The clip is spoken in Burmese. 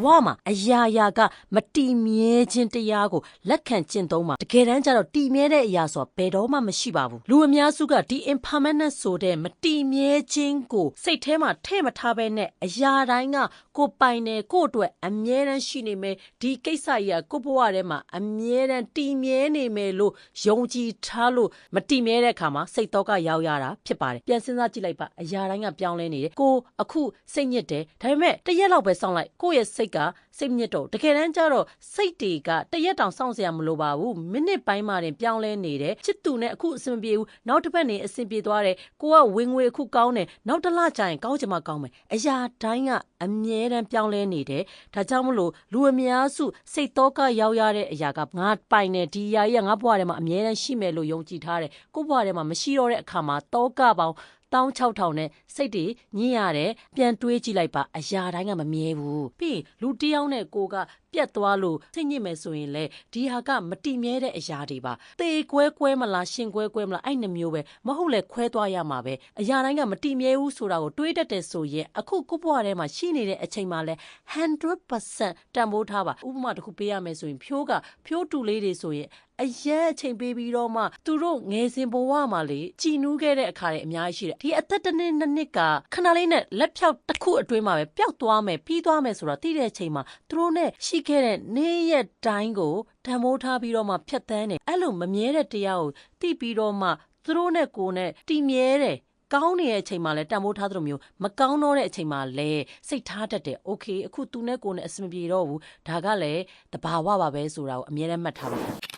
ဝမှာအရာရာကမတီမြဲခြင်းတရားကိုလက်ခံကျင့်သုံးမှာတကယ်တမ်းကျတော့တီမြဲတဲ့အရာဆိုတာဘယ်တော့မှမရှိပါဘူးလူအများစုကဒီ impermanent ဆိုတဲ့မတီမြဲခြင်းကိုစိတ်ထဲမှာထည့်မထားဘဲနဲ့အရာတိုင်းကကိုပိုင်တယ်ကိုအတွက်အမြဲတမ်းရှိနေမယ်ဒီကိစ္စကြီးကကိုဘဝထဲမှာအမြဲတမ်းတီမြဲနေမယ်လို့ယုံကြည်ထားလို့မတီမြဲတဲ့အခါမှာစိတ်တော့ကရောက်ရတာဖြစ်ပါတယ်ပြန်စဉ်းစားကြည့်လိုက်ပါအရာတိုင်းကပြောင်းလဲနေတယ်ကိုအခုစိတ်ညစ်တယ်ဒါပေမဲ့တရက်လောက်ပဲစောင့်လိုက်ကိုယ့်ရဲ့စိတ်ကစိတ်ညစ်တော့တကယ်တမ်းကျတော့စိတ်တွေကတရက်တောင်စောင့်စရာမလိုပါဘူးမိနစ်ပိုင်းမှတင်ပြောင်းလဲနေတယ်ချစ်သူနဲ့အခုအဆင်ပြေဘူးနောက်တစ်ပတ်နေအဆင်ပြေသွားတယ်ကိုကဝင်ငွေအခုကောင်းတယ်နောက်တစ်လကြာရင်ကောင်းချင်မှကောင်းမယ်အရာတိုင်းကအမြဲတမ်းပြောင်းလဲနေတယ်ဒါကြောင့်မလို့လူအများစုစိတ်တော့ကရောက်ရတဲ့အရာကငါပိုင်နေဒီအရာကြီးကငါဘဝထဲမှာအမြဲတမ်းရှိမယ်လို့ယုံကြည်ထားတယ်ကိုယ့်ဘဝထဲမှာမရှိတော့တဲ့အခါမှာတော့ကပေါင်း16,000နဲ့စိတ်တွေညှိရတယ်ပြန်တွေးကြည့်လိုက်ပါအရာတိုင်းကမမြဲဘူးပြီးလူတယောက်နဲ့ကိုကပြတ်သွားလို့စိတ်ညစ်မယ်ဆိုရင်လေဒီဟာကမတိမြဲတဲ့အရာတွေပါသေကွဲမလားရှင်ကွဲမလားအဲ့နှမျိုးပဲမဟုတ်လေခွဲသွားရမှာပဲအရာတိုင်းကမတိမြဲဘူးဆိုတာကိုတွေးတတ်တယ်ဆိုရင်အခုကိုယ့်ဘဝထဲမှာရှိနေတဲ့အချိန်မှာလဲ 100% တန်ဖိုးထားပါဥပမာတစ်ခုပေးရမယ်ဆိုရင်ဖြိုးတူလေးတွေဆိုရင်အရင်အချိန်ပေးပြီးတော့မှသူတို့ငယ်စဉ်ဘဝမှာလေကြည်နူးခဲ့တဲ့အခါတွေအများကြီးရှိတယ်ဒီအသက်တစ်နှစ်ကခဏလေးနဲ့လက်ဖြောက်တစ်ခုအတွင်းမှာပဲပျောက်သွားမယ်ပြီးသွားမယ်ဆိုတော့သိတဲ့အချိန်မှာသူတို့နဲ့ရှိခဲ့တဲ့နေ့ရက်တိုင်းကိုတန်ဖိုးထားပြီးတော့မှဖြတ်သန်းတယ်အဲ့လိုမမြဲတဲ့တရားကိုသိပြီးတော့မှသူတို့နဲ့ကိုယ်နဲ့တည်မြဲတယ်ကောင်းနေတဲ့အချိန်မှာလဲတန်ဖိုးထားသလိုမျိုးမကောင်းတော့တဲ့အချိန်မှာလဲစိတ်ထားတတ်တယ်โอเคအခုသူနဲ့ကိုယ်နဲ့အဆင်ပြေတော့ဘူးဒါကလည်းတဘာဝပါပဲဆိုတာကိုအမြဲတမ်းမှတ်ထားပါ